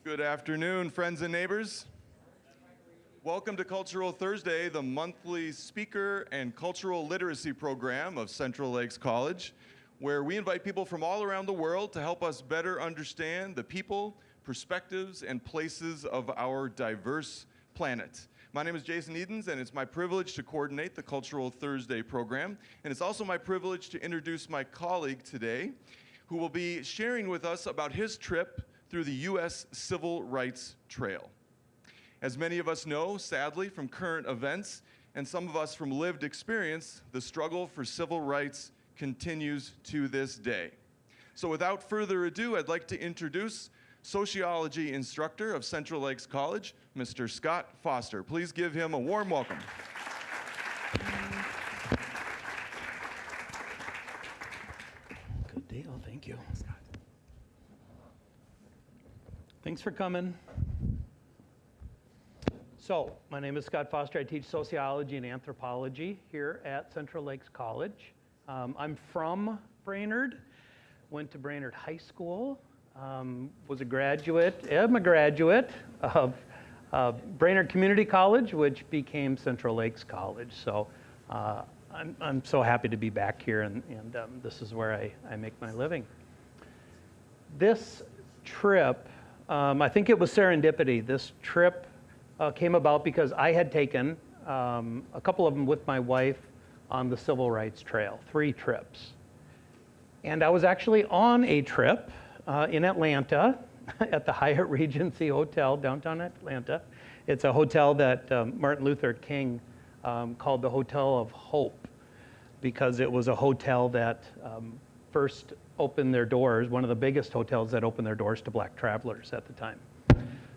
Good afternoon, friends and neighbors. Welcome to Cultural Thursday, the monthly speaker and cultural literacy program of Central Lakes College, where we invite people from all around the world to help us better understand the people, perspectives, and places of our diverse planet. My name is Jason Edens, and it's my privilege to coordinate the Cultural Thursday program. And it's also my privilege to introduce my colleague today, who will be sharing with us about his trip through the U.S. Civil Rights Trail. As many of us know, sadly, from current events, and some of us from lived experience, the struggle for civil rights continues to this day. So without further ado, I'd like to introduce sociology instructor of Central Lakes College, Mr. Scott Foster. Please give him a warm welcome. Good deal, thank you, Scott. Thanks for coming. So, my name is Scott Foster. I teach sociology and anthropology here at Central Lakes College. I'm from Brainerd, went to Brainerd High School, was a graduate, am a graduate of Brainerd Community College, which became Central Lakes College. So, I'm so happy to be back here, and this is where I make my living. This trip, I think it was serendipity. This trip came about because I had taken a couple of them with my wife on the Civil Rights Trail, 3 trips. And I was actually on a trip in Atlanta at the Hyatt Regency Hotel, downtown Atlanta. It's a hotel that Martin Luther King called the Hotel of Hope, because it was a hotel that first opened their doors, one of the biggest hotels that opened their doors to black travelers at the time.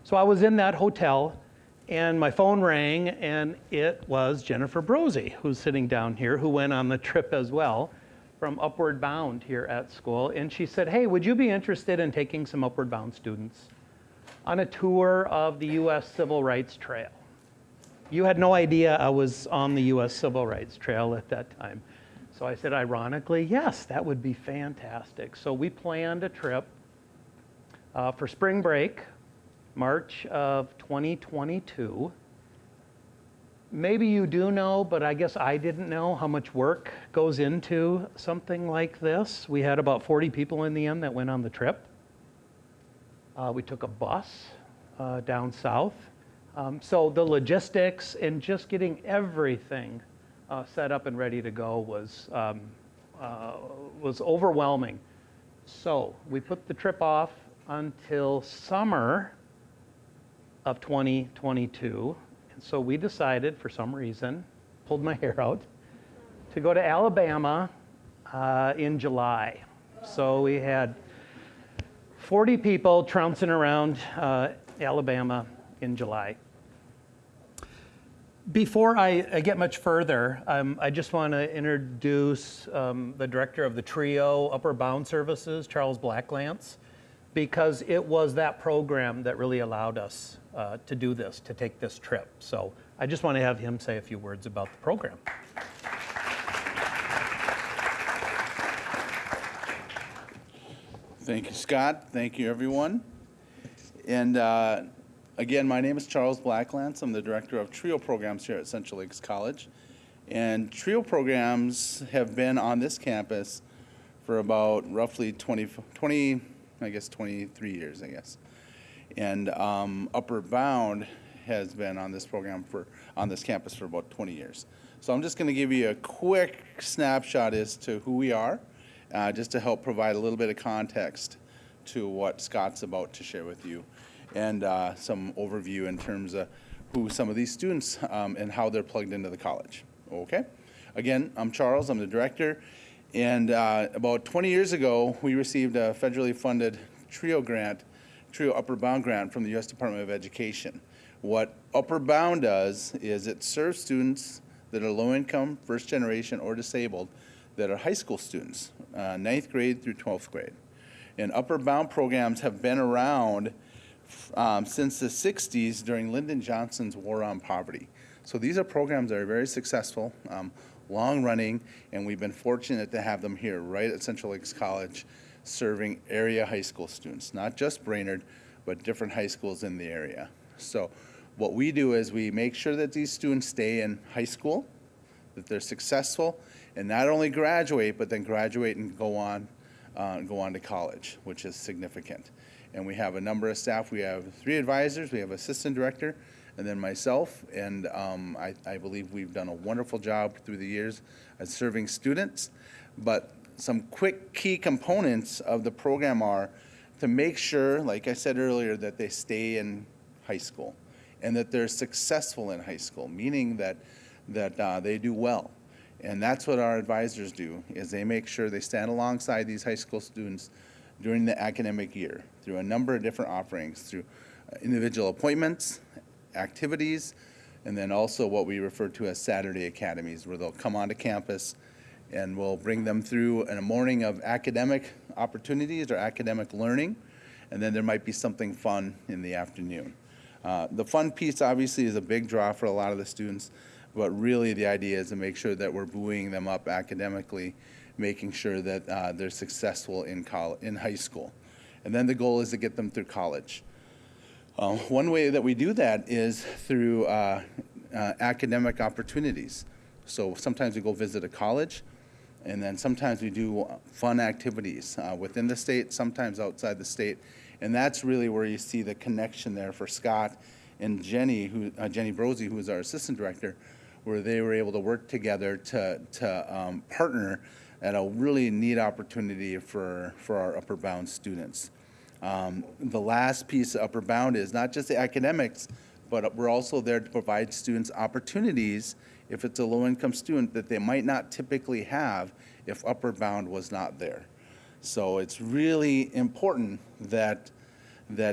So I was in that hotel, and my phone rang, and it was Jennifer Brosey, who's sitting down here, who went on the trip as well from Upward Bound here at school. And she said, hey, would you be interested in taking some Upward Bound students on a tour of the U.S. Civil Rights Trail? You had no idea I was on the U.S. Civil Rights Trail at that time. So I said, ironically, yes, that would be fantastic. So we planned a trip for spring break, March of 2022. Maybe you do know, but I guess I didn't know how much work goes into something like this. We had about 40 people in the end that went on the trip. We took a bus down south. So the logistics and just getting everything set up and ready to go was overwhelming. So we put the trip off until summer of 2022. And so we decided, for some reason, pulled my hair out, to go to Alabama in July. So we had 40 people trouncing around Alabama in July. Before I get much further, I just want to introduce the director of the TRIO Upper Bound Services, Charles Blacklance, because it was that program that really allowed us to do this, to take this trip. So I just want to have him say a few words about the program. Thank you, Scott. Thank you, everyone. And again, my name is Charles Blacklance. I'm the director of TRIO programs here at Central Lakes College. And TRIO programs have been on this campus for about roughly 23 years, I guess. And Upper Bound has been on this program on this campus for about 20 years. So I'm just going to give you a quick snapshot as to who we are, just to help provide a little bit of context to what Scott's about to share with you, and some overview in terms of who some of these students and how they're plugged into the college. Okay? Again, I'm Charles. I'm the director. And about 20 years ago, we received a federally funded TRIO grant, TRIO Upper Bound grant from the U.S. Department of Education. What Upper Bound does is it serves students that are low income, first generation, or disabled that are high school students, 9th grade through 12th grade. And Upper Bound programs have been around since the 60s during Lyndon Johnson's War on Poverty. So these are programs that are very successful, long running, and we've been fortunate to have them here right at Central Lakes College serving area high school students, not just Brainerd, but different high schools in the area. So what we do is we make sure that these students stay in high school, that they're successful, and not only graduate, but then graduate and go on to college, which is significant. And we have a number of staff. We have 3 advisors. We have assistant director, and then myself. And I believe we've done a wonderful job through the years at serving students. But some quick key components of the program are to make sure, like I said earlier, that they stay in high school and that they're successful in high school, meaning that they do well. And that's what our advisors do, is they make sure they stand alongside these high school students during the academic year through a number of different offerings, through individual appointments, activities, and then also what we refer to as Saturday academies, where they'll come onto campus and we'll bring them through a morning of academic opportunities or academic learning, and then there might be something fun in the afternoon. The fun piece obviously is a big draw for a lot of the students, but really the idea is to make sure that we're buoying them up academically, making sure that they're successful in high school. And then the goal is to get them through college. One way that we do that is through academic opportunities. So sometimes we go visit a college, and then sometimes we do fun activities within the state, sometimes outside the state. And that's really where you see the connection there for Scott and Jenny, Jenny Brosey, who is our assistant director, where they were able to work together to partner at a really neat opportunity for our Upper Bound students. The last piece of Upper Bound is not just the academics, but we're also there to provide students opportunities if it's a low-income student that they might not typically have if Upper Bound was not there. So it's really important that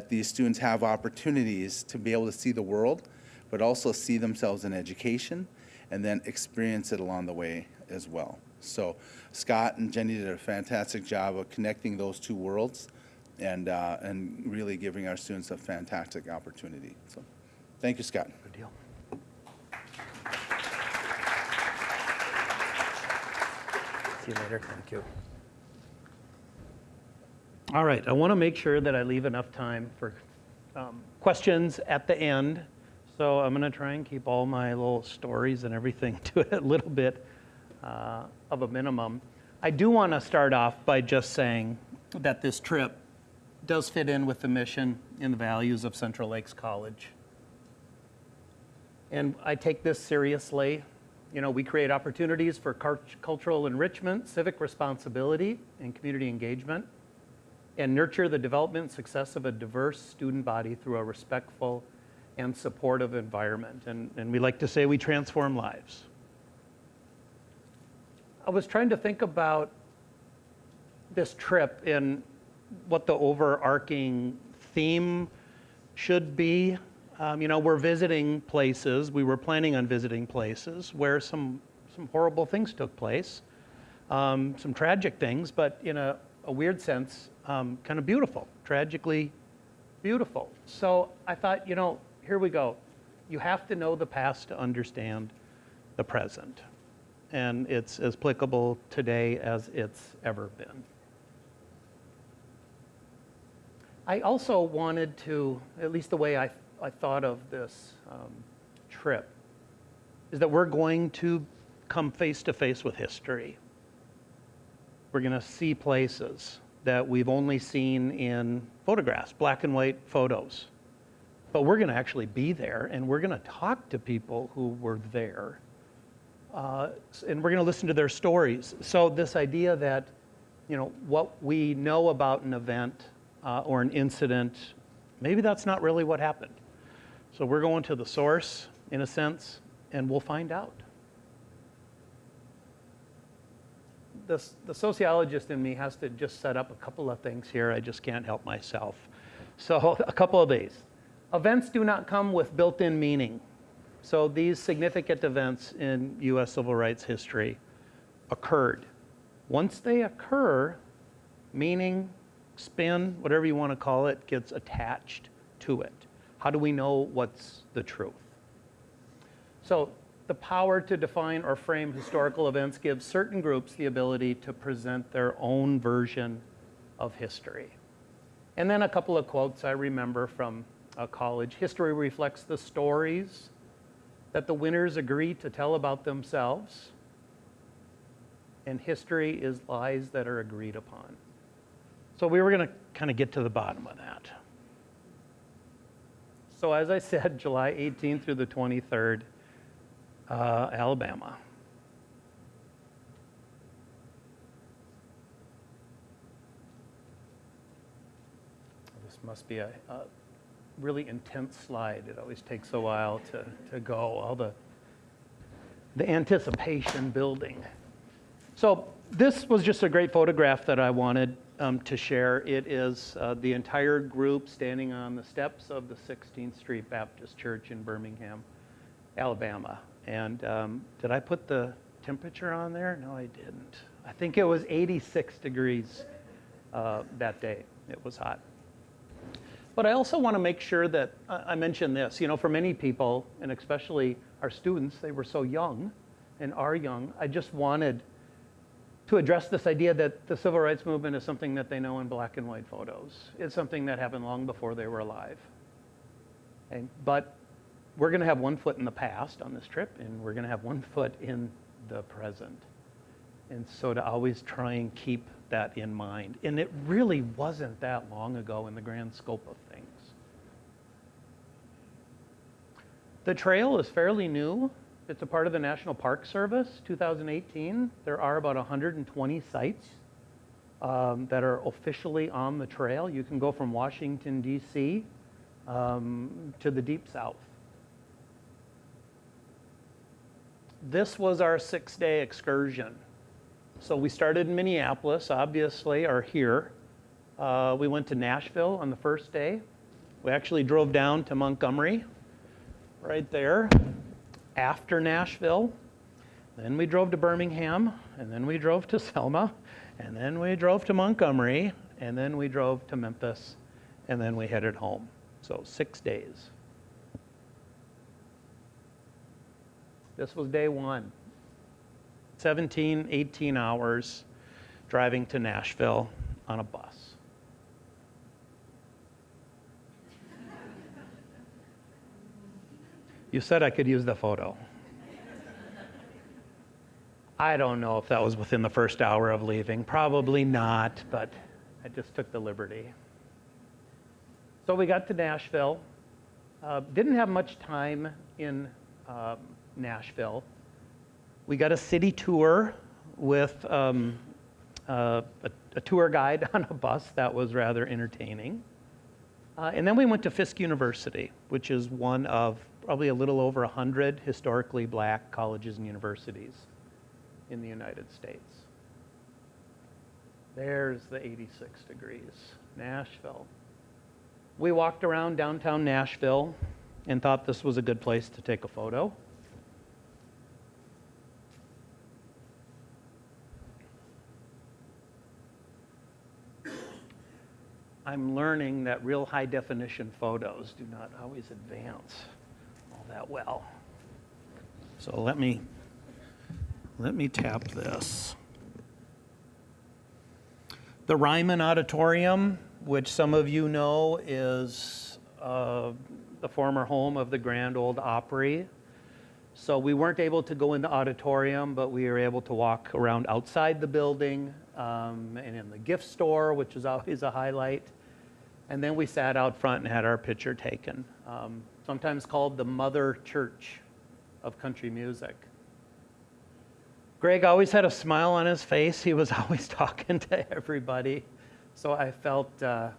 these students have opportunities to be able to see the world, but also see themselves in education, and then experience it along the way as well. So Scott and Jenny did a fantastic job of connecting those two worlds and really giving our students a fantastic opportunity. So thank you, Scott. Good deal. See you later. Thank you. All right, I want to make sure that I leave enough time for questions at the end. So I'm going to try and keep all my little stories and everything to a little bit of a minimum. I do want to start off by just saying that this trip does fit in with the mission and the values of Central Lakes College. And I take this seriously. You know, we create opportunities for cultural enrichment, civic responsibility, and community engagement, and nurture the development and success of a diverse student body through a respectful and supportive environment. And we like to say we transform lives. I was trying to think about this trip and what the overarching theme should be. You know, we're visiting places, we were planning on visiting places where some horrible things took place, some tragic things, but in a weird sense, kind of beautiful, tragically beautiful. So I thought, you know, here we go. You have to know the past to understand the present. And it's as applicable today as it's ever been. I also wanted to, at least the way I thought of this trip, is that we're going to come face to face with history. We're going to see places that we've only seen in photographs, black and white photos. But we're going to actually be there, and we're going to talk to people who were there. And we're going to listen to their stories. So this idea that, you know, what we know about an event or an incident, maybe that's not really what happened. So we're going to the source, in a sense, and we'll find out. The sociologist in me has to just set up a couple of things here. I just can't help myself. So a couple of these. Events do not come with built-in meaning. So these significant events in U.S. civil rights history occurred. Once they occur, meaning, spin, whatever you want to call it, gets attached to it. How do we know what's the truth? So the power to define or frame historical events gives certain groups the ability to present their own version of history. And then a couple of quotes I remember from college. History reflects the stories that the winners agree to tell about themselves, and history is lies that are agreed upon. So we were going to kind of get to the bottom of that. So as I said, July 18th through the 23rd, Alabama. This must be a really intense slide. It always takes a while to go, all the anticipation building. So this was just a great photograph that I wanted to share. It is the entire group standing on the steps of the 16th Street Baptist Church in Birmingham, Alabama. And did I put the temperature on there? No, I didn't. I think it was 86 degrees that day. It was hot. But I also want to make sure that I mention this. You know, for many people, and especially our students, they were so young and are young. I just wanted to address this idea that the civil rights movement is something that they know in black and white photos. It's something that happened long before they were alive. Okay? But we're going to have one foot in the past on this trip, and we're going to have one foot in the present. And so to always try and keep that in mind. And it really wasn't that long ago in the grand scope of things. The trail is fairly new. It's a part of the National Park Service, 2018. There are about 120 sites that are officially on the trail. You can go from Washington, D.C. To the Deep South. This was our 6-day excursion. So we started in Minneapolis, obviously, or here. We went to Nashville on the first day. We actually drove down to Montgomery, right there, after Nashville. Then we drove to Birmingham, and then we drove to Selma, and then we drove to Montgomery, and then we drove to Memphis, and then we headed home. So 6 days. This was day one. 17, 18 hours driving to Nashville on a bus. You said I could use the photo. I don't know if that was within the first hour of leaving. Probably not, but I just took the liberty. So we got to Nashville. Didn't have much time in Nashville. We got a city tour with a tour guide on a bus that was rather entertaining. And then we went to Fisk University, which is one of probably a little over 100 historically black colleges and universities in the United States. There's the 86 degrees, Nashville. We walked around downtown Nashville and thought this was a good place to take a photo. I'm learning that real high definition photos do not always advance all that well. So let me tap this. The Ryman Auditorium, which some of you know is the former home of the Grand Ole Opry. So we weren't able to go in the auditorium, but we were able to walk around outside the building and in the gift store, which is always a highlight. And then we sat out front and had our picture taken. Sometimes called the Mother Church of country music. Greg always had a smile on his face. He was always talking to everybody. So I felt, I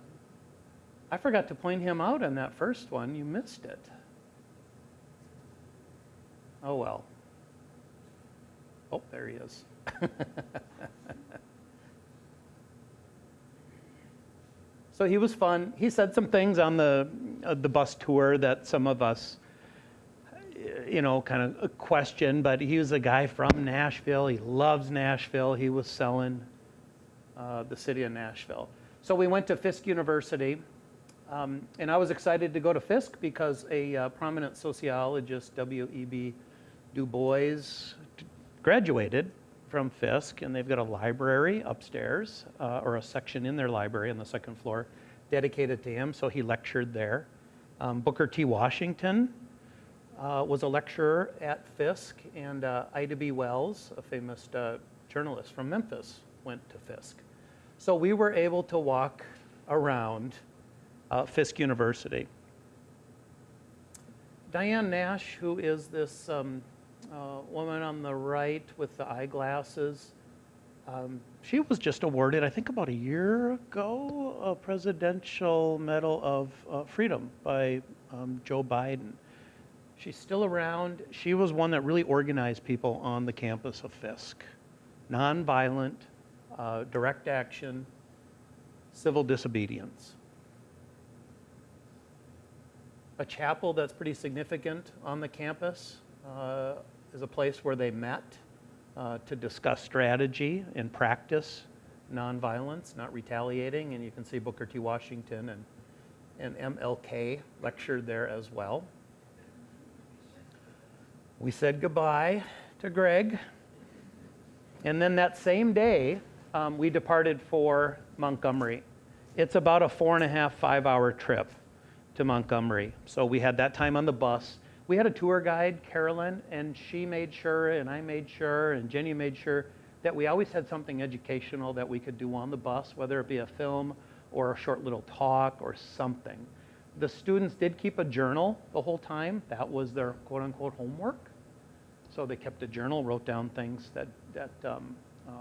forgot to point him out on that first one. You missed it. Oh well. Oh, there he is. So he was fun. He said some things on the bus tour that some of us, kind of questioned, but he was a guy from Nashville. He loves Nashville. He was selling the city of Nashville. So we went to Fisk University, and I was excited to go to Fisk because a prominent sociologist, W.E.B. Du Bois, graduated from Fisk, and they've got a library upstairs, or a section in their library on the second floor, dedicated to him, so he lectured there. Booker T. Washington was a lecturer at Fisk, and Ida B. Wells, a famous journalist from Memphis, went to Fisk. So we were able to walk around Fisk University. Diane Nash, who is this woman on the right with the eyeglasses, she was just awarded, I think about a year ago, a Presidential Medal of Freedom by Joe Biden. She's still around. She was one that really organized people on the campus of Fisk. Nonviolent, direct action, civil disobedience. A chapel that's pretty significant on the campus is a place where they met to discuss strategy and practice nonviolence, not retaliating. And you can see Booker T. Washington and MLK lectured there as well. We said goodbye to Greg. And then that same day, we departed for Montgomery. It's about a 4.5, 5-hour trip to Montgomery. So we had that time on the bus. We had a tour guide, Carolyn, and she made sure, and I made sure, and Jenny made sure that we always had something educational that we could do on the bus, whether it be a film or a short little talk or something. The students did keep a journal the whole time. That was their quote-unquote homework. So they kept a journal, wrote down things that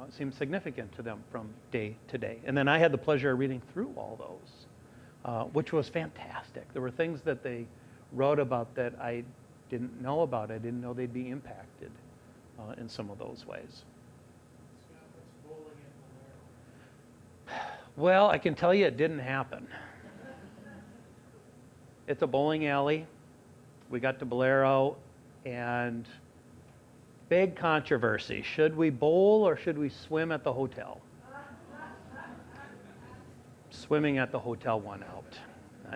seemed significant to them from day to day. And then I had the pleasure of reading through all those, which was fantastic. There were things that they wrote about that I didn't know about. I didn't know they'd be impacted in some of those ways. Well, I can tell you it didn't happen. It's a bowling alley. We got to Bolero, and big controversy. Should we bowl or should we swim at the hotel? Swimming at the hotel won out.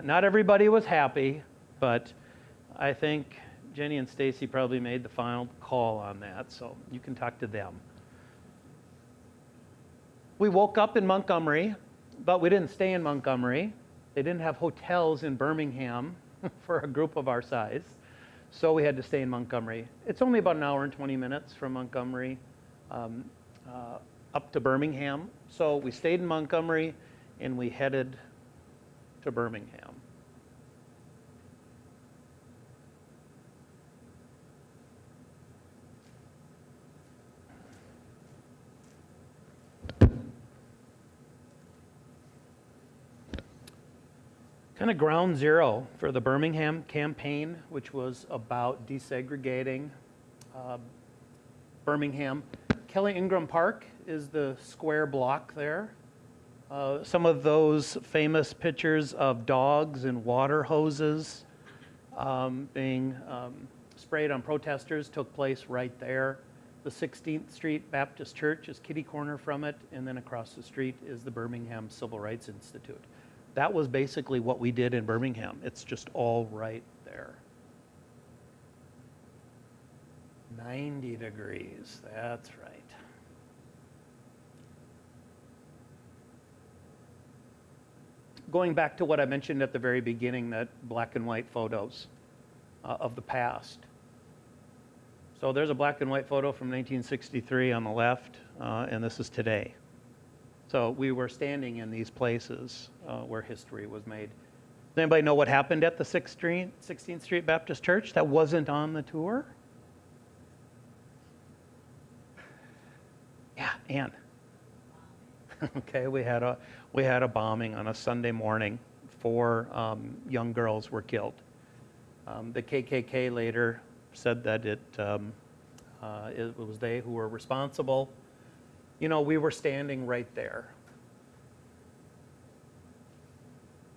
Not everybody was happy, but I think Jenny and Stacy probably made the final call on that, so you can talk to them. We woke up in Montgomery, but we didn't stay in Montgomery. They didn't have hotels in Birmingham for a group of our size, so we had to stay in Montgomery. It's only about an hour and 20 minutes from Montgomery up to Birmingham. So we stayed in Montgomery and we headed to Birmingham. Kind of ground zero for the Birmingham campaign, which was about desegregating Birmingham. Kelly Ingram Park is the square block there. Some of those famous pictures of dogs and water hoses being sprayed on protesters took place right there. The 16th Street Baptist Church is kitty corner from it, and then across the street is the Birmingham Civil Rights Institute. That was basically what we did in Birmingham. It's just all right there. 90 degrees, that's right. Going back to what I mentioned at the very beginning, that black and white photos of the past. So there's a black and white photo from 1963 on the left, and this is today. So we were standing in these places where history was made. Does anybody know what happened at the 16th Street Baptist Church that wasn't on the tour? Yeah, Ann. Okay, we had a bombing on a Sunday morning. 4 young girls were killed. The KKK later said that it was they who were responsible. You know, we were standing right there.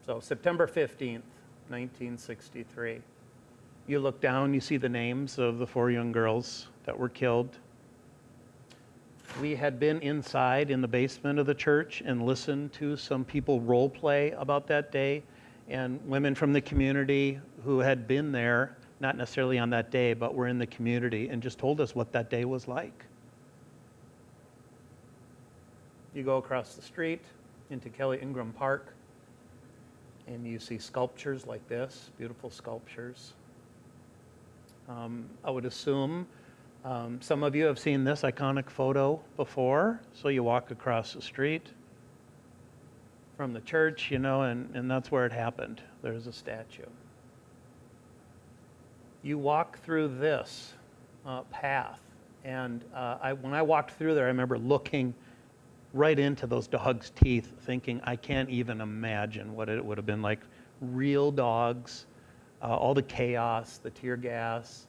So September 15th, 1963. You look down, you see the names of the 4 young girls that were killed. We had been inside in the basement of the church and listened to some people role play about that day, and women from the community who had been there, not necessarily on that day, but were in the community, and just told us what that day was like. You go across the street into Kelly Ingram Park. And you see sculptures like this, beautiful sculptures. I would assume some of you have seen this iconic photo before. So you walk across the street from the church, and that's where it happened. There's a statue. You walk through this path, and when I walked through there, I remember looking right into those dogs' teeth, thinking, I can't even imagine what it would have been like. Real dogs, all the chaos, the tear gas,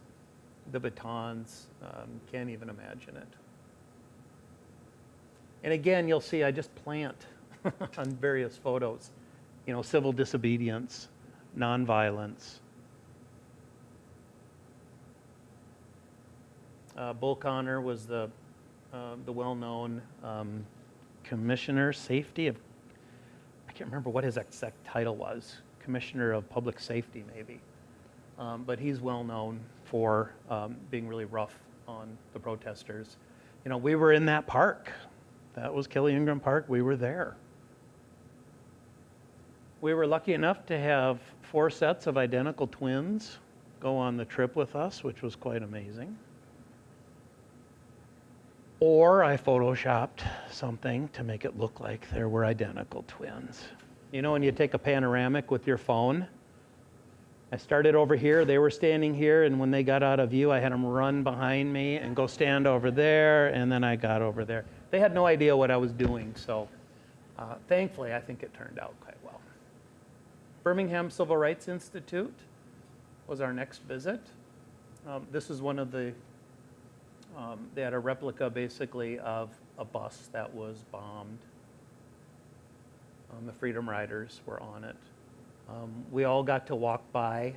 the batons, can't even imagine it. And again, you'll see I just plant on various photos, civil disobedience, nonviolence. Bull Connor was the well-known commissioner, safety of, I can't remember what his exact title was, commissioner of public safety maybe. But he's well known for being really rough on the protesters. We were in that park. That was Kelly Ingram Park. We were there. We were lucky enough to have 4 sets of identical twins go on the trip with us, which was quite amazing. Or I photoshopped something to make it look like there were identical twins. When you take a panoramic with your phone, I started over here, they were standing here, and when they got out of view, I had them run behind me and go stand over there, and then I got over there. They had no idea what I was doing, so thankfully, I think it turned out quite well. Birmingham Civil Rights Institute was our next visit. This is one of the they had a replica basically of a bus that was bombed. The Freedom Riders were on it. We all got to walk by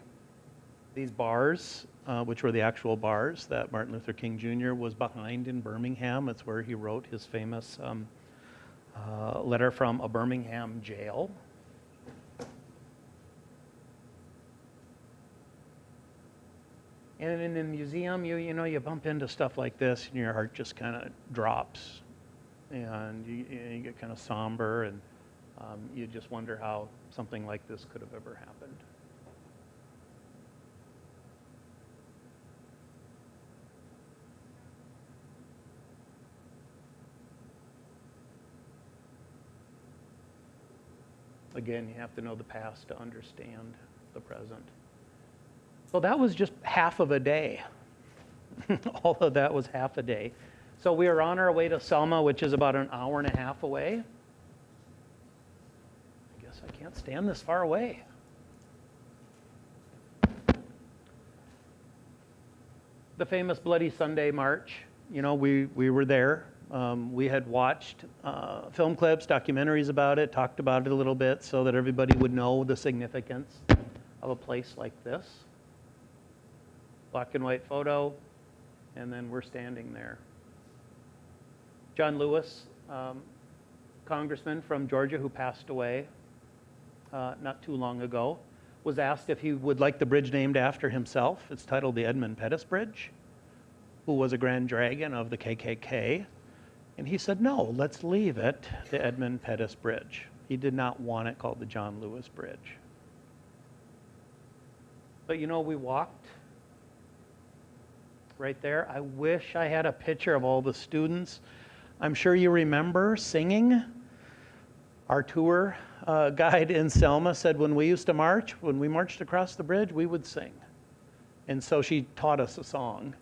these bars, which were the actual bars that Martin Luther King Jr. was behind in Birmingham. It's where he wrote his famous letter from a Birmingham jail. And in the museum, you bump into stuff like this, and your heart just kind of drops, and you get kind of somber, and you just wonder how something like this could have ever happened. Again, you have to know the past to understand the present. So that was just half of a day. All of that was half a day. So we were on our way to Selma, which is about an hour and a half away. I guess I can't stand this far away. The famous Bloody Sunday March, we were there. We had watched film clips, documentaries about it, talked about it a little bit so that everybody would know the significance of a place like this. Black and white photo, and then we're standing there. John Lewis, congressman from Georgia who passed away not too long ago, was asked if he would like the bridge named after himself. It's titled the Edmund Pettus Bridge, who was a grand dragon of the KKK. And he said, no, let's leave it the Edmund Pettus Bridge. He did not want it called the John Lewis Bridge. But we walked right there. I wish I had a picture of all the students. I'm sure you remember singing. Our tour guide in Selma said when we used to march, when we marched across the bridge, we would sing. And so she taught us a song.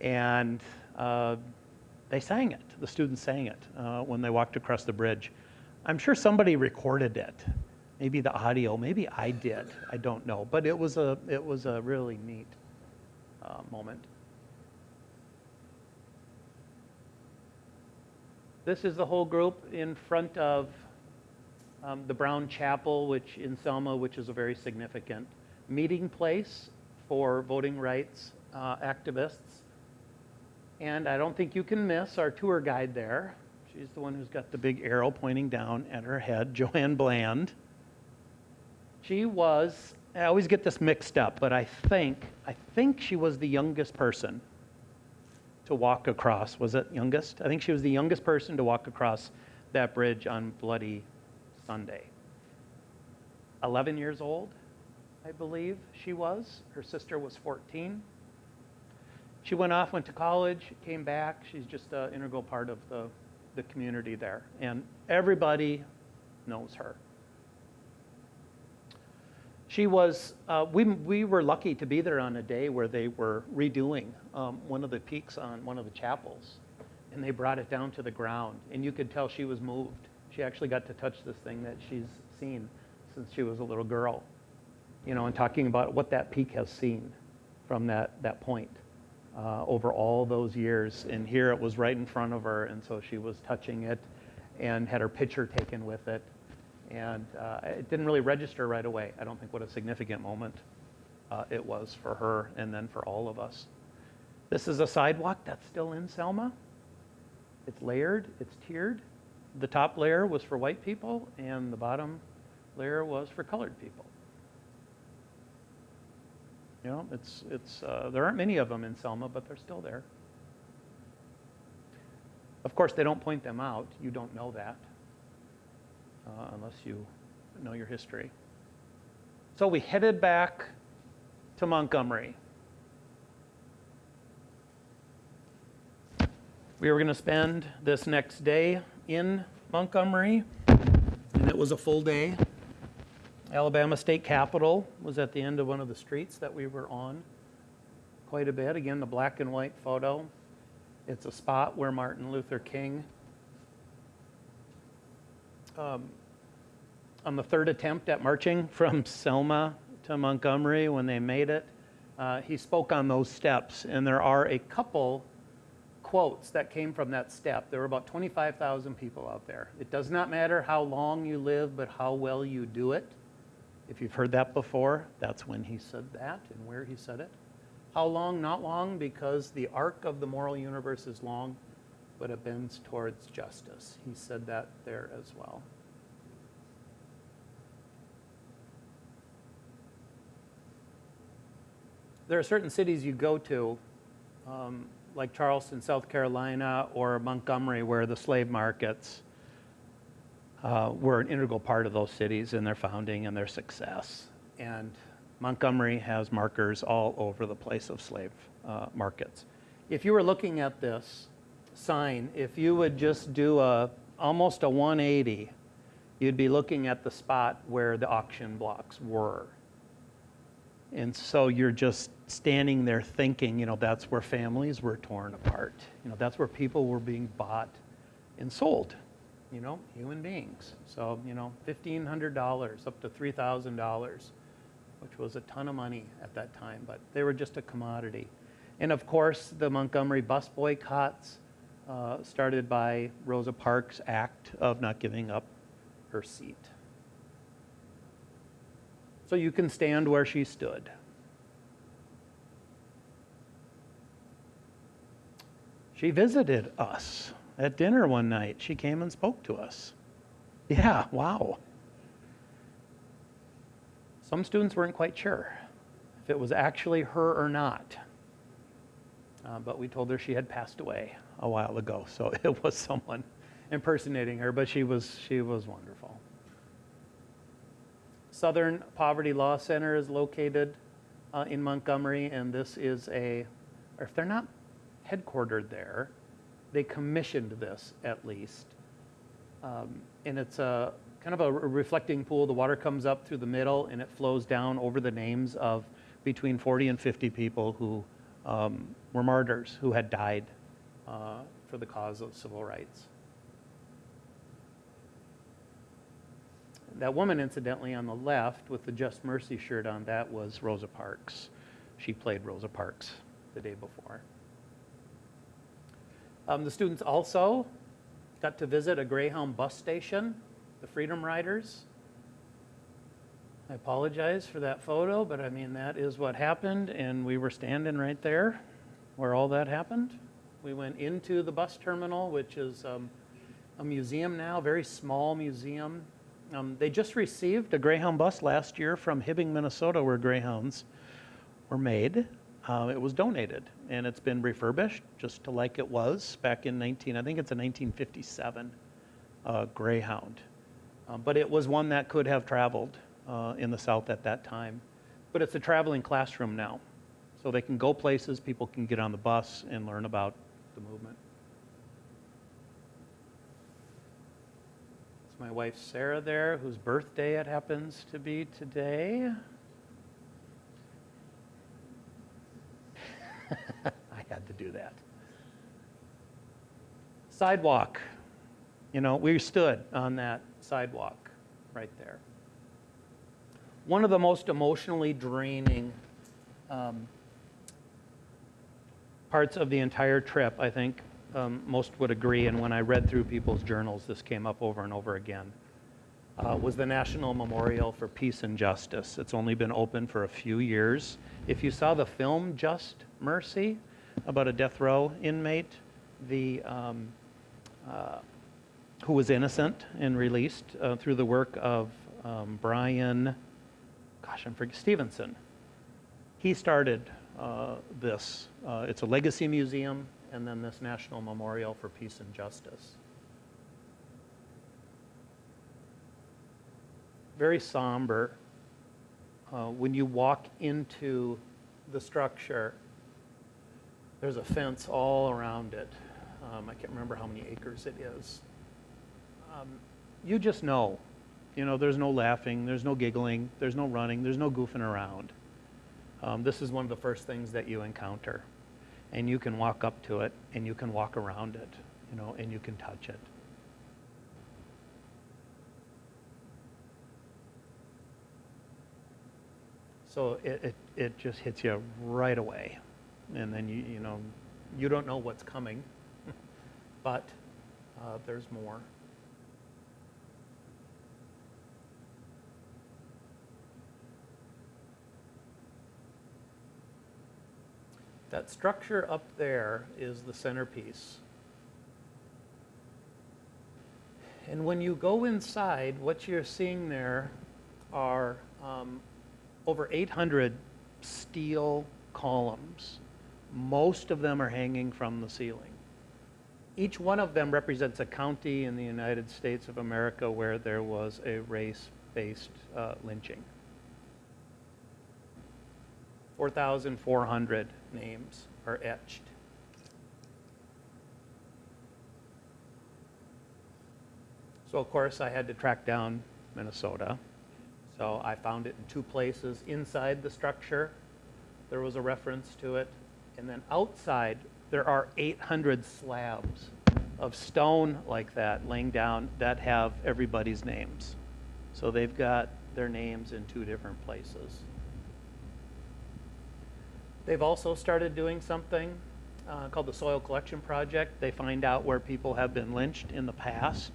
And they sang it. The students sang it when they walked across the bridge. I'm sure somebody recorded it. Maybe the audio, maybe I did. I don't know. But it was a really neat moment. This is the whole group in front of the Brown Chapel, which in Selma, which is a very significant meeting place for voting rights activists. And I don't think you can miss our tour guide there. She's the one who's got the big arrow pointing down at her head, Joanne Bland. She was, I always get this mixed up, but I think she was the youngest person to walk across. Was it youngest? I think she was the youngest person to walk across that bridge on Bloody Sunday. 11 years old, I believe she was. Her sister was 14. She went off, went to college, came back. She's just an integral part of the community there. And everybody knows her. She was, we were lucky to be there on a day where they were redoing one of the peaks on one of the chapels. And they brought it down to the ground. And you could tell she was moved. She actually got to touch this thing that she's seen since she was a little girl. You know, and talking about what that peak has seen from that point over all those years. And here it was right in front of her. And so she was touching it and had her picture taken with it. And it didn't really register right away. I don't think what a significant moment it was for her and then for all of us. This is a sidewalk that's still in Selma. It's layered, it's tiered. The top layer was for white people and the bottom layer was for colored people. You know, there aren't many of them in Selma, but they're still there. Of course, they don't point them out. You don't know that. Unless you know your history. So we headed back to Montgomery. We were going to spend this next day in Montgomery, and it was a full day. Alabama State Capitol was at the end of one of the streets that we were on quite a bit. Again, the black and white photo. It's a spot where Martin Luther King on the third attempt at marching from Selma to Montgomery, when they made it, he spoke on those steps. And there are a couple quotes that came from that step. There were about 25,000 people out there. It does not matter how long you live, but how well you do it. If you've heard that before, that's when he said that and where he said it. How long? Not long, because the arc of the moral universe is long, but it bends towards justice. He said that there as well. There are certain cities you go to, like Charleston, South Carolina, or Montgomery, where the slave markets were an integral part of those cities in their founding and their success. And Montgomery has markers all over the place of slave markets. If you were looking at this sign, if you would just do almost a 180, you'd be looking at the spot where the auction blocks were. And so you're just standing there thinking, you know, that's where families were torn apart. You know, that's where people were being bought and sold, you know, human beings. So, you know, $1,500 up to $3,000, which was a ton of money at that time, but they were just a commodity. And of course, the Montgomery bus boycotts started by Rosa Parks' act of not giving up her seat. So you can stand where she stood. She visited us at dinner one night. She came and spoke to us. Yeah, wow. Some students weren't quite sure if it was actually her or not. But we told her she had passed away a while ago, so it was someone impersonating her, but she was wonderful. Southern Poverty Law Center is located in Montgomery, and this is or if they're not headquartered there, they commissioned this at least. And it's a kind of a reflecting pool. The water comes up through the middle and it flows down over the names of between 40 and 50 people who were martyrs, who had died for the cause of civil rights. That woman, incidentally, on the left with the Just Mercy shirt on, that was Rosa Parks. She played Rosa Parks the day before. The students also got to visit a Greyhound bus station, the Freedom Riders. I apologize for that photo, but I mean, that is what happened, and we were standing right there where all that happened. We went into the bus terminal, which is a museum now, a very small museum. They just received a Greyhound bus last year from Hibbing, Minnesota, where Greyhounds were made. It was donated, and it's been refurbished just to like it was back in I think it's a 1957 Greyhound. But it was one that could have traveled in the South at that time. But it's a traveling classroom now. So they can go places, people can get on the bus and learn about the movement. It's my wife Sarah there, whose birthday it happens to be today. I had to do that. Sidewalk. You know, we stood on that sidewalk right there. One of the most emotionally draining parts of the entire trip, I think most would agree, and when I read through people's journals, this came up over and over again, was the National Memorial for Peace and Justice. It's only been open for a few years. If you saw the film Just Mercy, about a death row inmate, who was innocent and released through the work of Brian, Stevenson. He started this. It's a legacy museum, and then this National Memorial for Peace and Justice. Very somber. When you walk into the structure, there's a fence all around it. I can't remember how many acres it is. You just know. You know, there's no laughing, there's no giggling, there's no running, there's no goofing around. This is one of the first things that you encounter. And you can walk up to it, and you can walk around it, you know, and you can touch it. So it just hits you right away. And then you know, you don't know what's coming, but there's more. That structure up there is the centerpiece. And when you go inside, what you're seeing there are over 800 steel columns. Most of them are hanging from the ceiling. Each one of them represents a county in the United States of America where there was a race-based lynching. 4,400 names are etched. So of course I had to track down Minnesota. So I found it in two places. Inside the structure, there was a reference to it. And then outside, there are 800 slabs of stone like that laying down that have everybody's names. So they've got their names in two different places. They've also started doing something called the Soil Collection Project. They find out where people have been lynched in the past,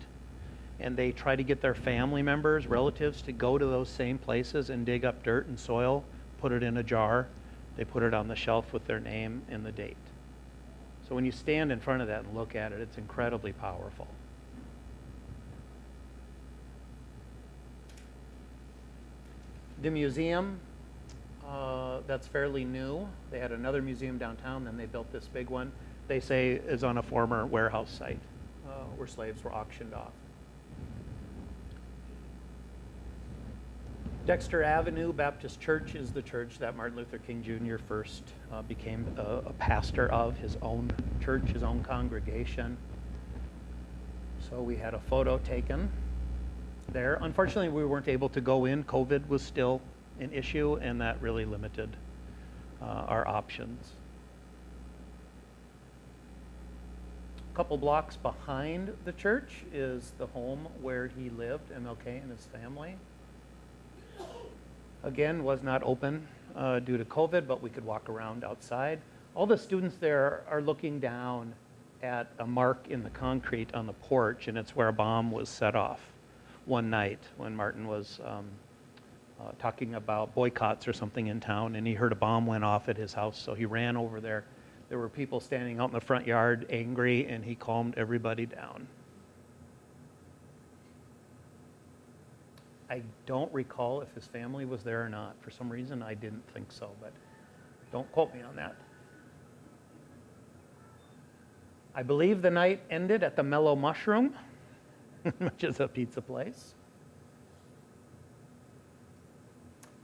and they try to get their family members, relatives, to go to those same places and dig up dirt and soil, put it in a jar. They put it on the shelf with their name and the date. So when you stand in front of that and look at it, it's incredibly powerful. The museum, that's fairly new. They had another museum downtown, then they built this big one. They say is on a former warehouse site where slaves were auctioned off. Dexter Avenue Baptist Church is the church that Martin Luther King Jr. first became a pastor of, his own church, his own congregation. So we had a photo taken there. Unfortunately, we weren't able to go in. COVID was still an issue, and that really limited our options. A couple blocks behind the church is the home where he lived, MLK and his family. Again, was not open due to COVID, but we could walk around outside. All the students there are looking down at a mark in the concrete on the porch, and it's where a bomb was set off one night when Martin was talking about boycotts or something in town, and he heard a bomb went off at his house, so he ran over there. There were people standing out in the front yard angry, and he calmed everybody down. I don't recall if his family was there or not. For some reason, I didn't think so, but don't quote me on that. I believe the night ended at the Mellow Mushroom, which is a pizza place.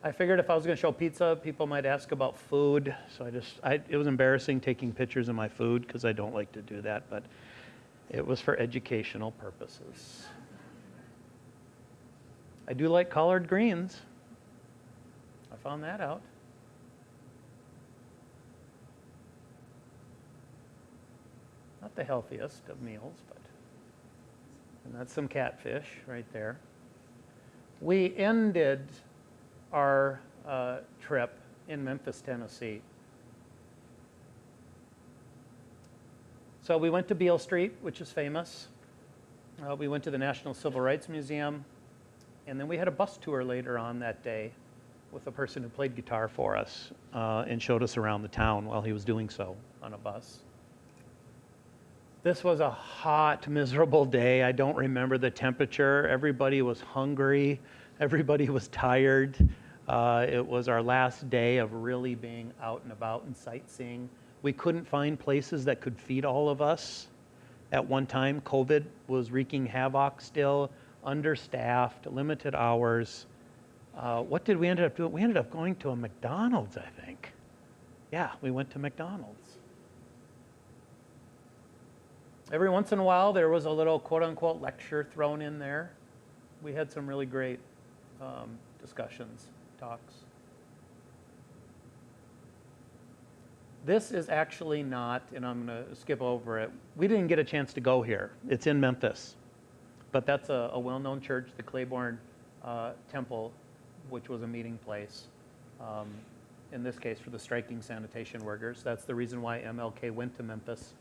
I figured if I was going to show pizza, people might ask about food. So it was embarrassing taking pictures of my food because I don't like to do that, but it was for educational purposes. I do like collard greens. I found that out. Not the healthiest of meals, but and that's some catfish right there. We ended our trip in Memphis, Tennessee. So we went to Beale Street, which is famous. We went to the National Civil Rights Museum, and then we had a bus tour later on that day with a person who played guitar for us and showed us around the town while he was doing so on a bus. This was a hot, miserable day. I don't remember the temperature. Everybody was hungry. Everybody was tired. It was our last day of really being out and about and sightseeing. We couldn't find places that could feed all of us. At one time, COVID was wreaking havoc still, understaffed, limited hours. What did we end up doing? We ended up going to a McDonald's, I think. Yeah, we went to McDonald's. Every once in a while, there was a little quote-unquote lecture thrown in there. We had some really great discussions, talks. This is actually not, and I'm going to skip over it. We didn't get a chance to go here. It's in Memphis. But that's a well-known church, the Claiborne Temple, which was a meeting place, in this case for the striking sanitation workers. That's the reason why MLK went to Memphis.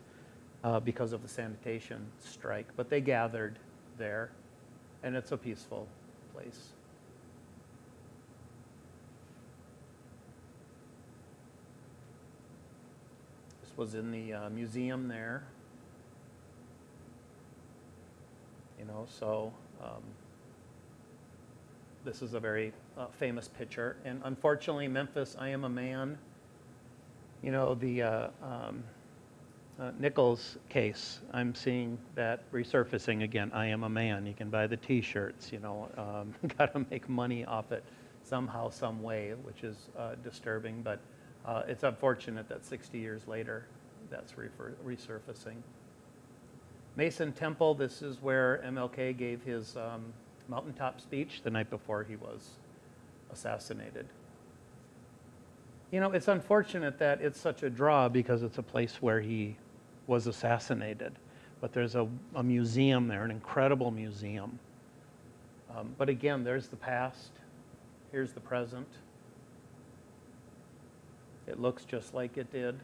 Because of the sanitation strike. But they gathered there, and it's a peaceful place. This was in the museum there. You know, so this is a very famous picture. And unfortunately, Memphis, I am a man. You know, the Nichols case, I'm seeing that resurfacing again. I am a man. You can buy the T-shirts, you know. Got to make money off it somehow, some way, which is disturbing. But it's unfortunate that 60 years later, that's resurfacing. Mason Temple, this is where MLK gave his mountaintop speech the night before he was assassinated. You know, it's unfortunate that it's such a draw because it's a place where he was assassinated. But there's a museum there, an incredible museum. But again, there's the past. Here's the present. It looks just like it did.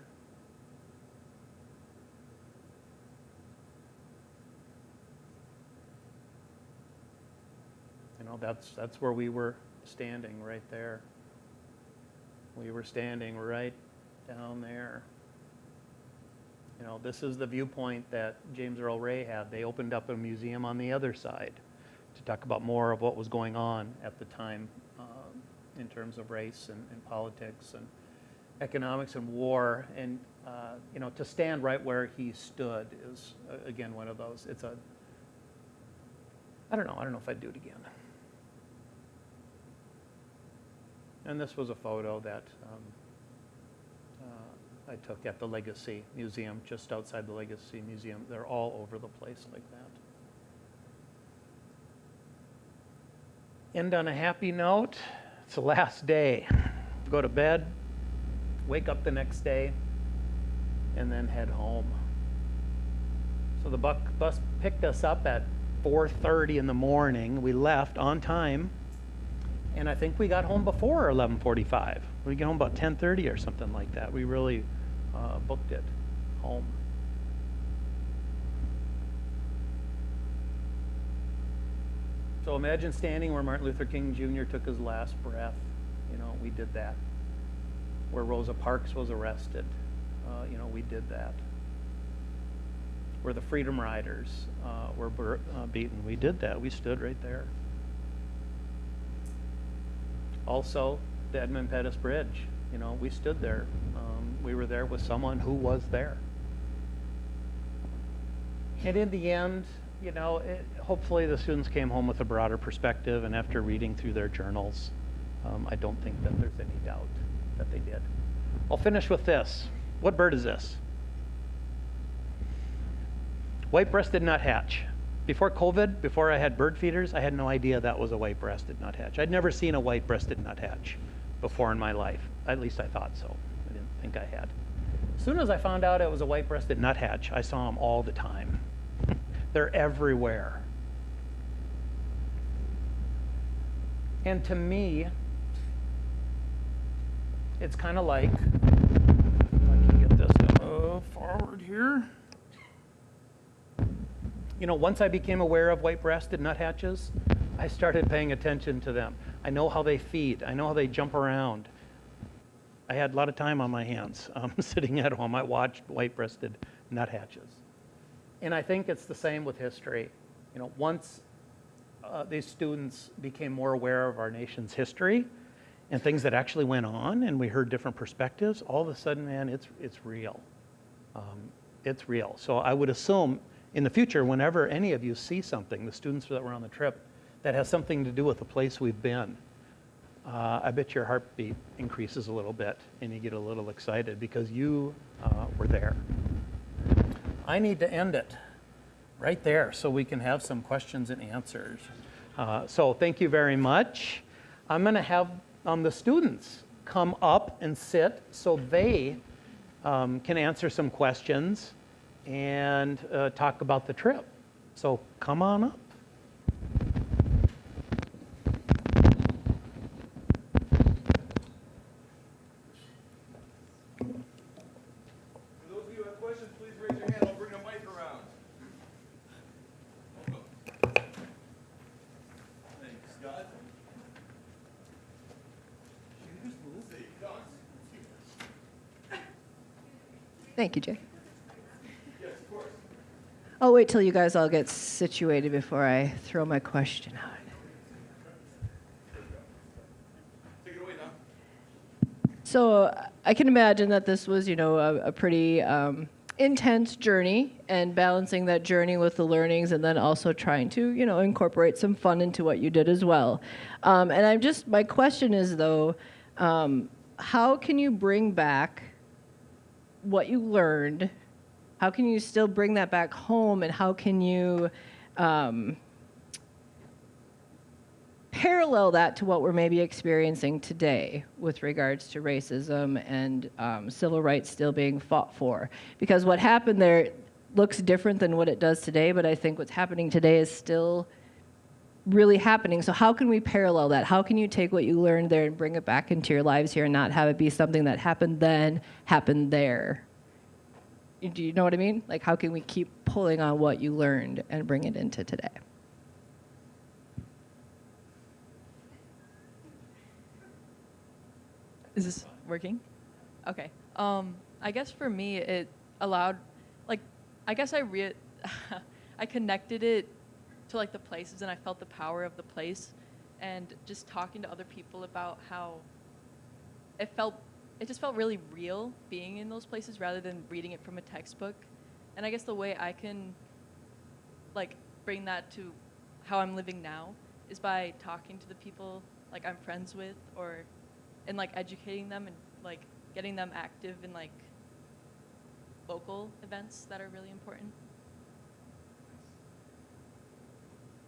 You know, that's where we were standing right there. We were standing right down there. You know, this is the viewpoint that James Earl Ray had. They opened up a museum on the other side to talk about more of what was going on at the time in terms of race and politics and economics and war. And, you know, to stand right where he stood is, again, one of those. It's a, I don't know if I'd do it again. And this was a photo that I took at the Legacy Museum, just outside the Legacy Museum. They're all over the place like that. End on a happy note. It's the last day. Go to bed, wake up the next day, and then head home. So the bus picked us up at 4:30 in the morning. We left on time. And I think we got home before 11:45. We got home about 10:30 or something like that. We really booked it home. So imagine standing where Martin Luther King Jr. took his last breath. You know, we did that. Where Rosa Parks was arrested. You know, we did that. Where the Freedom Riders were beaten. We did that. We stood right there. Also, the Edmund Pettus Bridge, you know, we stood there. We were there with someone who was there. And in the end, you know, hopefully the students came home with a broader perspective, and after reading through their journals, I don't think that there's any doubt that they did. I'll finish with this. What bird is this? White-breasted nuthatch. Before COVID, before I had bird feeders, I had no idea that was a white-breasted nuthatch. I'd never seen a white-breasted nuthatch before in my life. At least I thought so. I didn't think I had. As soon as I found out it was a white-breasted nuthatch, I saw them all the time. They're everywhere. And to me, it's kind of like, if I can get this to move forward here. You know, once I became aware of white-breasted nuthatches, I started paying attention to them. I know how they feed. I know how they jump around. I had a lot of time on my hands sitting at home. I watched white-breasted nuthatches. And I think it's the same with history. You know, once these students became more aware of our nation's history and things that actually went on, and we heard different perspectives, all of a sudden, man, it's real. It's real. So I would assume in the future, whenever any of you see something, the students that were on the trip, that has something to do with the place we've been, I bet your heartbeat increases a little bit and you get a little excited because you were there. I need to end it right there so we can have some questions and answers. So thank you very much. I'm going to have the students come up and sit so they can answer some questions and talk about the trip. So come on up. For those of you who have questions, please raise your hand. I'll bring a mic around. Thanks, Scott. Thank you, Jay. Yes, of course. I'll wait till you guys all get situated before I throw my question out. Take it away now. So I can imagine that this was, a pretty intense journey, and balancing that journey with the learnings, and then also trying to, incorporate some fun into what you did as well. And my question is though, how can you bring back what you learned? How can you still bring that back home, and how can you parallel that to what we're maybe experiencing today with regards to racism and civil rights still being fought for? Because what happened there looks different than what it does today, but I think what's happening today is still really happening. So how can we parallel that? How can you take what you learned there and bring it back into your lives here and not have it be something that happened then, happened there? Do you know what I mean? Like, how can we keep pulling on what you learned and bring it into today? Is this working? Okay. I guess for me, it allowed, I guess I connected it to the places, and I felt the power of the place, and just talking to other people about how it just felt really real being in those places rather than reading it from a textbook. And I guess the way I can bring that to how I'm living now is by talking to the people I'm friends with, and educating them and getting them active in local events that are really important.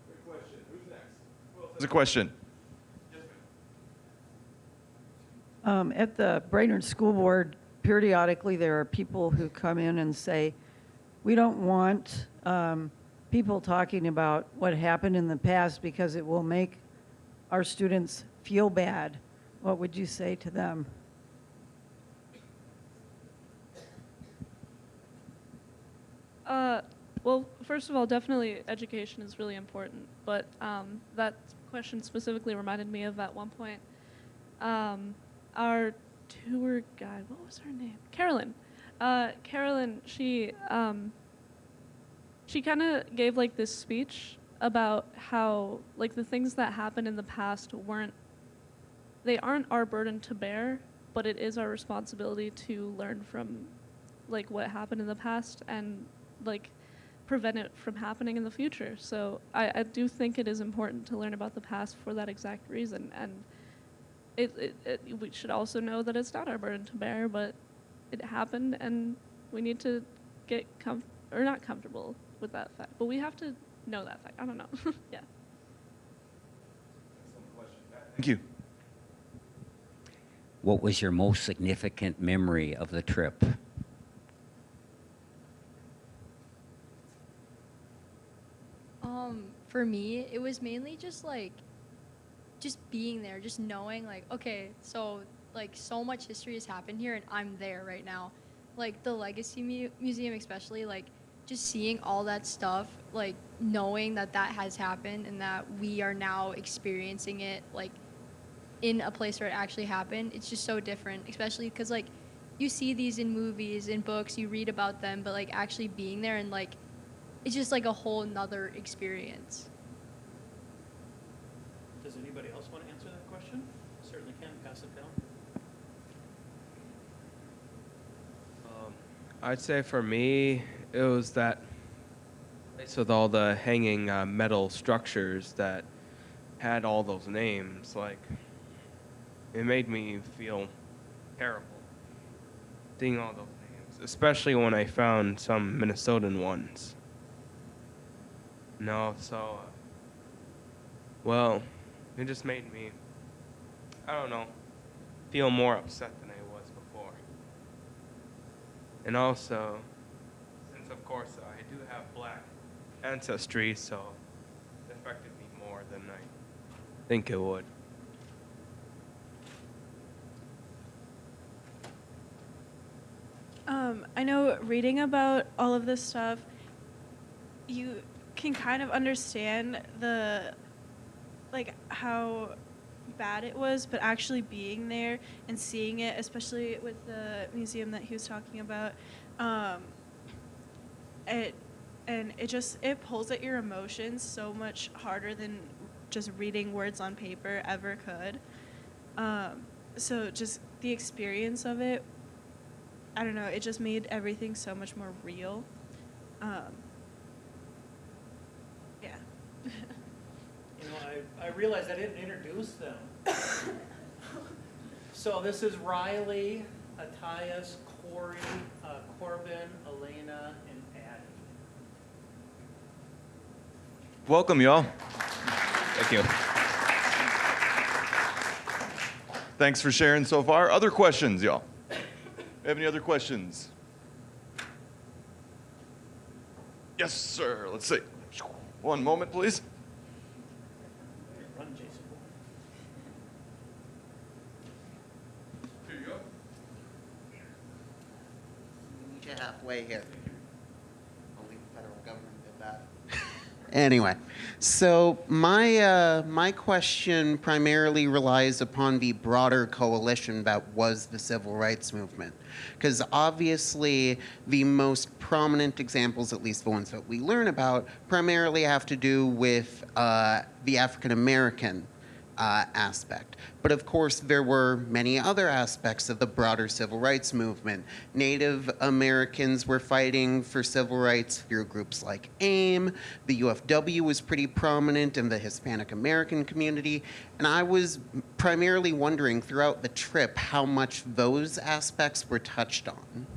Good question. Who's next? Who else has a question? At the Brainerd School Board, periodically there are people who come in and say, we don't want people talking about what happened in the past because it will make our students feel bad. What would you say to them? Well, first of all, definitely education is really important, but that question specifically reminded me of at one point, our tour guide, what was her name? Carolyn. Carolyn, she kind of gave this speech about how the things that happened in the past they aren't our burden to bear, but it is our responsibility to learn from what happened in the past and prevent it from happening in the future. So I do think it is important to learn about the past for that exact reason. And we should also know that it's not our burden to bear, but it happened, and we need to get not comfortable with that fact, but we have to know that fact. I don't know. Yeah. Thank you. What was your most significant memory of the trip? For me, it was mainly just like, just being there, just knowing like, okay, so like so much history has happened here and I'm there right now. Like the Legacy Museum especially, like just seeing all that stuff, like knowing that that has happened and that we are now experiencing it like in a place where it actually happened. It's just so different, especially because like you see these in movies, in books, you read about them, but like actually being there and like it's just like a whole nother experience. Does anybody else want to answer that question? Certainly can. Pass it down. I'd say for me, it was that place with all the hanging metal structures that had all those names. Like, it made me feel terrible seeing all those names, especially when I found some Minnesotan ones. No, so, well, it just made me, I don't know, feel more upset than I was before. And also, since of course I do have black ancestry, so it affected me more than I think it would. I know reading about all of this stuff, you can kind of understand how bad it was, but actually being there and seeing it, especially with the museum that he was talking about, it pulls at your emotions so much harder than just reading words on paper ever could. So just the experience of it, I don't know, it just made everything so much more real. Yeah. You know, I realized I didn't introduce them. So this is Riley, Attias, Corey, Corbin, Elena, and Addie. Welcome, y'all. Thank you. Thanks for sharing so far. Other questions, y'all? Have any other questions? Yes, sir. Let's see. One moment, please. Run, Jason. Here you go. Meet you halfway here. Only the federal government did that. Anyway, so my question primarily relies upon the broader coalition that was the civil rights movement. Because obviously the most prominent examples, at least the ones that we learn about, primarily have to do with the African American aspect. But of course, there were many other aspects of the broader civil rights movement. Native Americans were fighting for civil rights through groups like AIM. The UFW was pretty prominent in the Hispanic American community. And I was primarily wondering throughout the trip how much those aspects were touched on.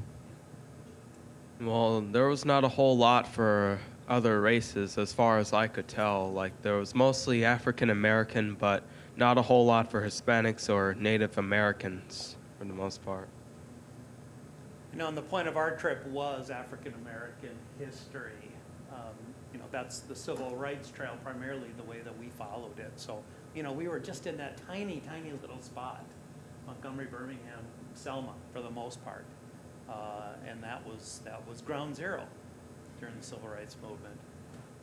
Well, there was not a whole lot for other races as far as I could tell. Like, there was mostly African American, but not a whole lot for Hispanics or Native Americans for the most part. You know, and the point of our trip was African American history. You know, that's the civil rights trail, primarily the way that we followed it. So, you know, we were just in that tiny, tiny little spot, Montgomery, Birmingham, Selma, for the most part. And that was ground zero during the civil rights movement.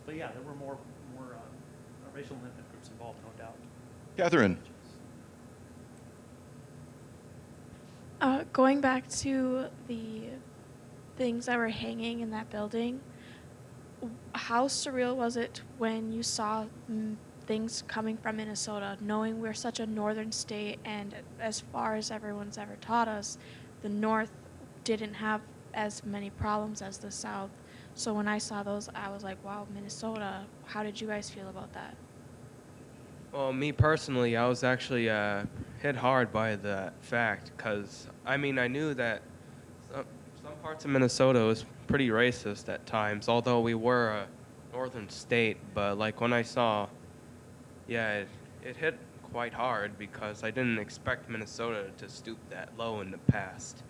But yeah, there were more racial and ethnic groups involved, no doubt. Catherine. Going back to the things that were hanging in that building, how surreal was it when you saw things coming from Minnesota, knowing we're such a northern state, and as far as everyone's ever taught us, the North didn't have as many problems as the South. So when I saw those, I was like, wow, Minnesota, how did you guys feel about that? Well, me personally, I was actually hit hard by that fact because, I mean, I knew that some parts of Minnesota was pretty racist at times, although we were a northern state. But like when I saw, yeah, it hit quite hard because I didn't expect Minnesota to stoop that low in the past.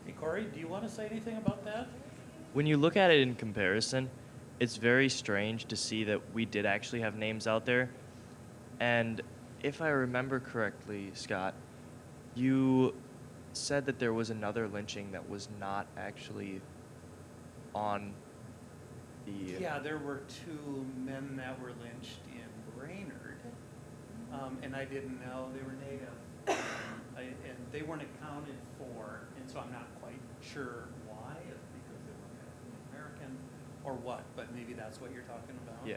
Hey, Corey, do you want to say anything about that? When you look at it in comparison, it's very strange to see that we did actually have names out there. And if I remember correctly, Scott, you said that there was another lynching that was not actually on the... Yeah, there were 2 men that were lynched in Brainerd, and I didn't know they were Native, and they weren't accounted for, and so I'm not quite sure why, if because they were African American or what, but maybe that's what you're talking about. Yeah.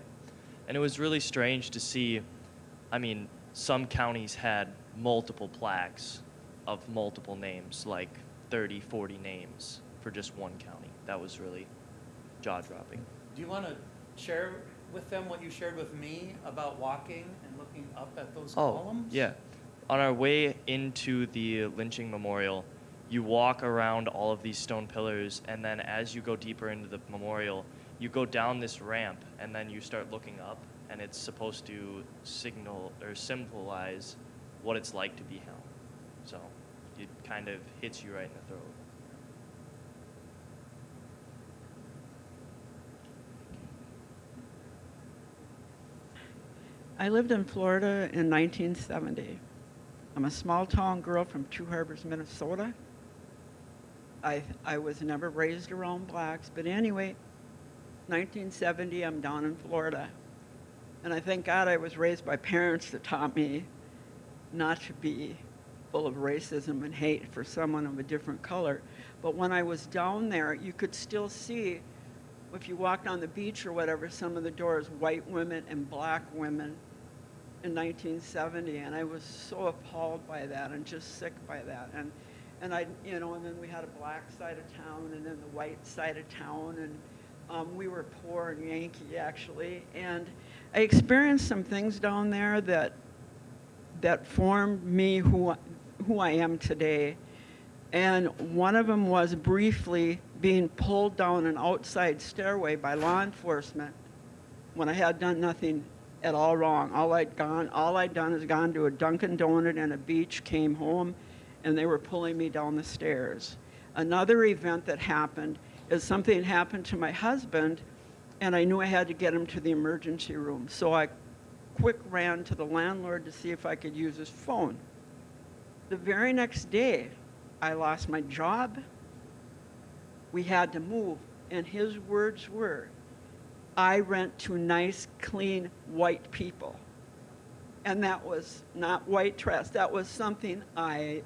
And it was really strange to see, I mean, some counties had multiple plaques of multiple names, like 30, 40 names for just one county. That was really jaw-dropping. Do you want to share with them what you shared with me about walking and looking up at those columns? Yeah. On our way into the lynching memorial, you walk around all of these stone pillars, and then as you go deeper into the memorial, you go down this ramp, and then you start looking up, and it's supposed to signal or symbolize what it's like to be held. So it kind of hits you right in the throat. I lived in Florida in 1970. I'm a small town girl from Two Harbors, Minnesota. I was never raised around blacks, but anyway, 1970, I'm down in Florida. And I thank God I was raised by parents that taught me not to be full of racism and hate for someone of a different color. But when I was down there, you could still see, if you walked on the beach or whatever, some of the doors, white women and black women in 1970. And I was so appalled by that and just sick by that. And I, you know, and then we had a black side of town and then the white side of town. And we were poor and Yankee, actually. And I experienced some things down there that formed me who I am today. And one of them was briefly being pulled down an outside stairway by law enforcement when I had done nothing at all wrong. All I'd done is gone to a Dunkin' Donut and a beach, came home, and they were pulling me down the stairs. Another event that happened is something happened to my husband, and I knew I had to get him to the emergency room. So I quick ran to the landlord to see if I could use his phone. The very next day, I lost my job. We had to move, and his words were, I rent to nice, clean, white people. And that was not white trash. That was something I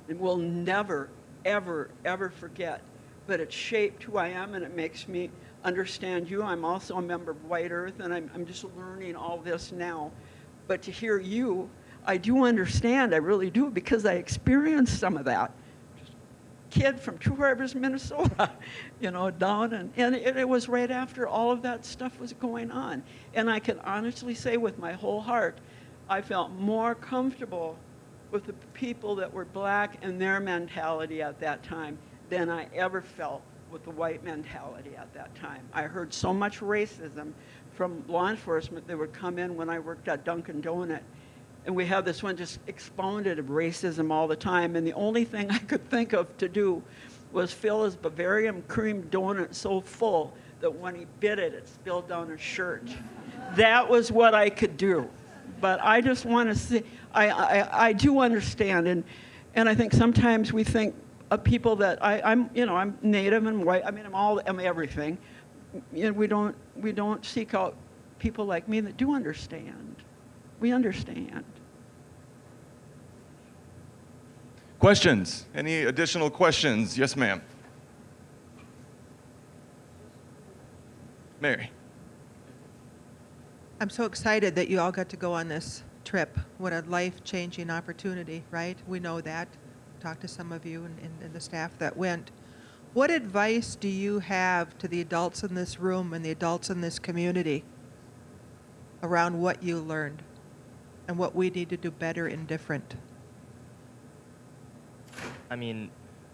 will never, ever, ever forget. But it shaped who I am, and it makes me understand you. I'm also a member of White Earth, and I'm just learning all this now. But to hear you, I do understand, I really do, because I experienced some of that. Kid from Two Harbors, Minnesota, you know, down, and it was right after all of that stuff was going on. And I can honestly say with my whole heart, I felt more comfortable with the people that were black and their mentality at that time than I ever felt with the white mentality at that time. I heard so much racism from law enforcement that would come in when I worked at Dunkin' Donut. And we had this one just expounded of racism all the time. And the only thing I could think of to do was fill his Bavarian cream donut so full that when he bit it, it spilled down his shirt. That was what I could do. But I just want to say, I do understand. And I think sometimes we think of people that I'm Native and white. I mean, I'm everything. And we don't seek out people like me that do understand. We understand. Questions? Any additional questions? Yes, ma'am. Mary. I'm so excited that you all got to go on this trip. What a life-changing opportunity, right? We know that. Talked to some of you and the staff that went. What advice do you have to the adults in this room and the adults in this community around what you learned? and what we need to do better and different? I mean,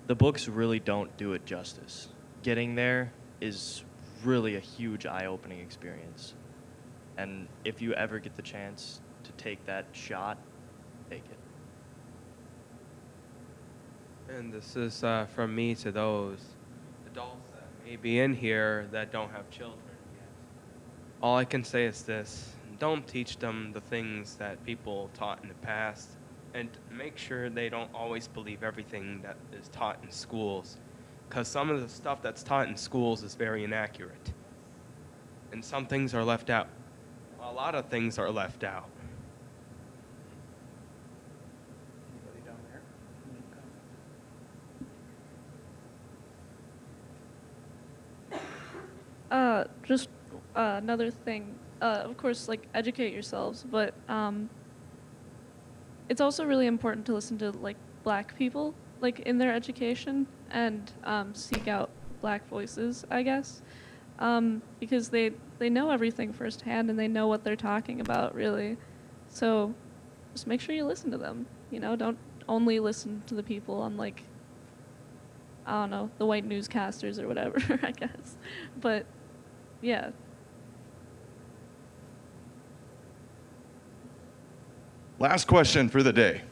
the books really don't do it justice. Getting there is really a huge eye-opening experience. And if you ever get the chance to take that shot, take it. And this is from me to those adults that may be in here that don't have children yet. All I can say is this: don't teach them the things that people taught in the past, and make sure they don't always believe everything that is taught in schools, because some of the stuff that's taught in schools is very inaccurate. And some things are left out. A lot of things are left out. Anybody down there? Just another thing. Of course, like educate yourselves, but it's also really important to listen to like Black people, like in their education, and seek out Black voices, I guess, because they know everything firsthand and they know what they're talking about, really. So just make sure you listen to them. You know, don't only listen to the people on like, I don't know, the white newscasters or whatever, I guess. But yeah. Last question for the day.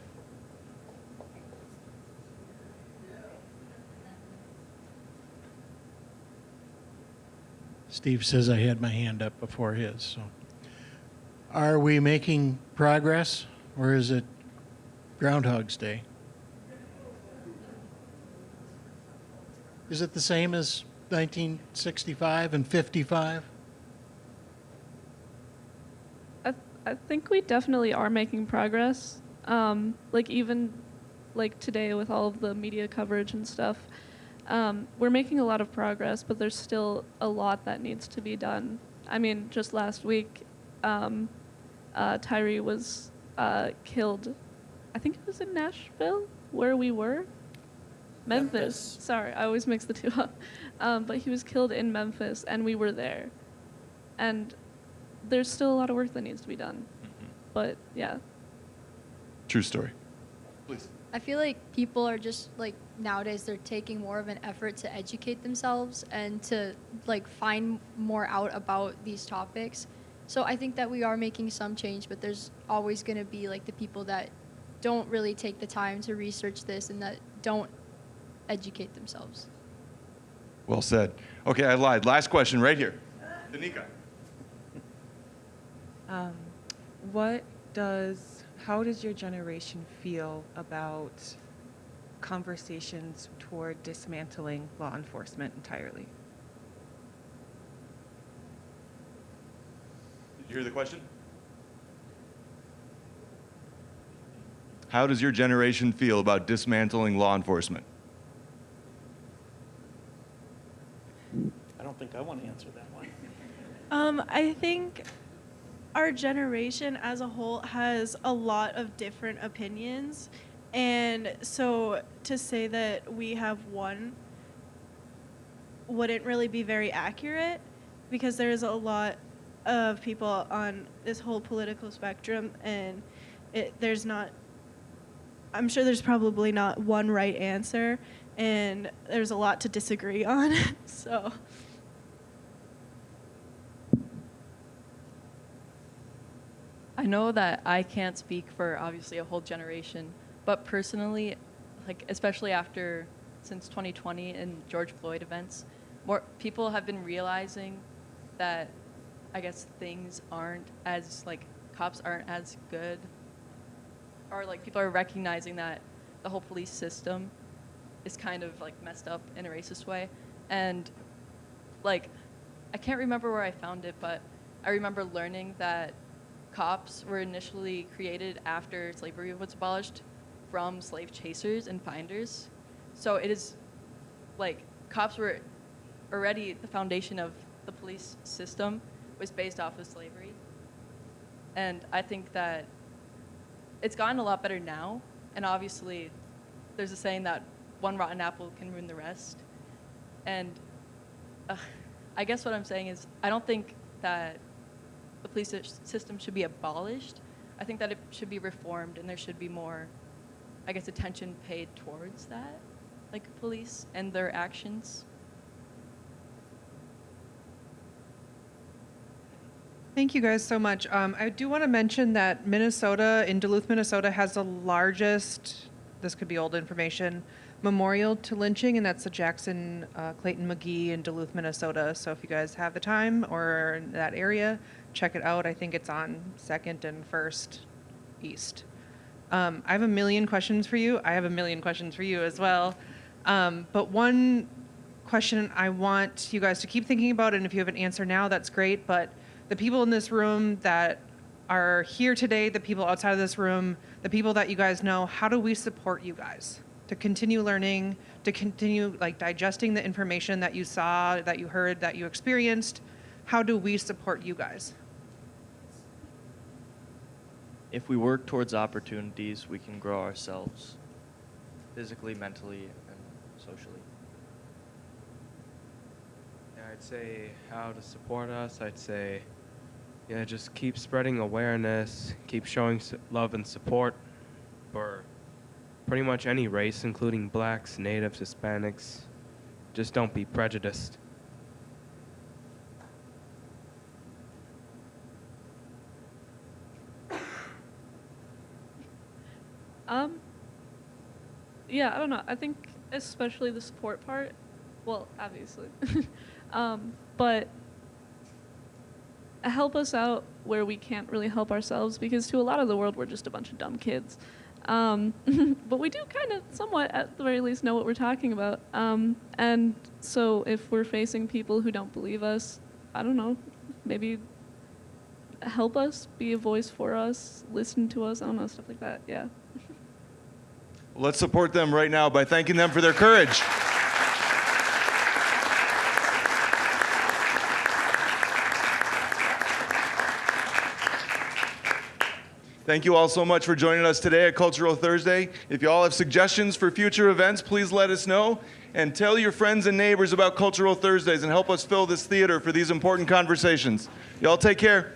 Steve says I had my hand up before his. So, are we making progress, or is it Groundhog's Day? Is it the same as 1965 and 55? I think we definitely are making progress. Like even like today with all of the media coverage and stuff, we're making a lot of progress, but there's still a lot that needs to be done. I mean, just last week, Tyree was killed. I think it was in Nashville, where we were. Memphis. Sorry, I always mix the two up. But he was killed in Memphis, and we were there. And there's still a lot of work that needs to be done. But yeah. True story. Please. I feel like people are just like nowadays they're taking more of an effort to educate themselves and to like find more out about these topics. So I think that we are making some change, but there's always going to be like the people that don't really take the time to research this and that don't educate themselves. Well said. Okay, I lied. Last question right here. Danica. How does your generation feel about conversations toward dismantling law enforcement entirely? Did you hear the question? How does your generation feel about dismantling law enforcement? I don't think I want to answer that one. I think our generation as a whole has a lot of different opinions. And so to say that we have one wouldn't really be very accurate, because there's a lot of people on this whole political spectrum, and I'm sure there's probably not one right answer, and there's a lot to disagree on. So. I know that I can't speak for obviously a whole generation, but personally, like especially since 2020 and George Floyd events, more people have been realizing that I guess things aren't as like cops aren't as good, or like people are recognizing that the whole police system is kind of like messed up in a racist way. And like I can't remember where I found it, but I remember learning that cops were initially created after slavery was abolished from slave chasers and finders. So it is like cops were already the foundation of the police system was based off of slavery. And I think that it's gotten a lot better now. And obviously there's a saying that one rotten apple can ruin the rest. And I guess what I'm saying is I don't think that the police system should be abolished, I think that it should be reformed and there should be more, I guess, attention paid towards that, like police and their actions. Thank you guys so much. I do want to mention that Minnesota, in Duluth, Minnesota, has the largest, this could be old information, memorial to lynching, and that's the Jackson Clayton McGee in Duluth, Minnesota. So if you guys have the time or are in that area, check it out. I think it's on 2nd and 1st East. I have a million questions for you. I have a million questions for you as well. But one question I want you guys to keep thinking about, and if you have an answer now, that's great, but the people in this room that are here today, the people outside of this room, the people that you guys know, how do we support you guys to continue learning, to continue like digesting the information that you saw, that you heard, that you experienced? How do we support you guys? If we work towards opportunities, we can grow ourselves physically, mentally, and socially. Yeah, I'd say how to support us. I'd say, yeah, just keep spreading awareness, keep showing love and support for pretty much any race, including blacks, natives, Hispanics. Just don't be prejudiced. Yeah, I don't know. I think especially the support part, well, obviously, but help us out where we can't really help ourselves, because to a lot of the world, we're just a bunch of dumb kids. But we do kind of somewhat, at the very least, know what we're talking about. And so if we're facing people who don't believe us, I don't know, maybe help us, be a voice for us, listen to us, I don't know, stuff like that, yeah. Let's support them right now by thanking them for their courage. Thank you all so much for joining us today at Cultural Thursday. If you all have suggestions for future events, please let us know. And tell your friends and neighbors about Cultural Thursdays and help us fill this theater for these important conversations. Y'all take care.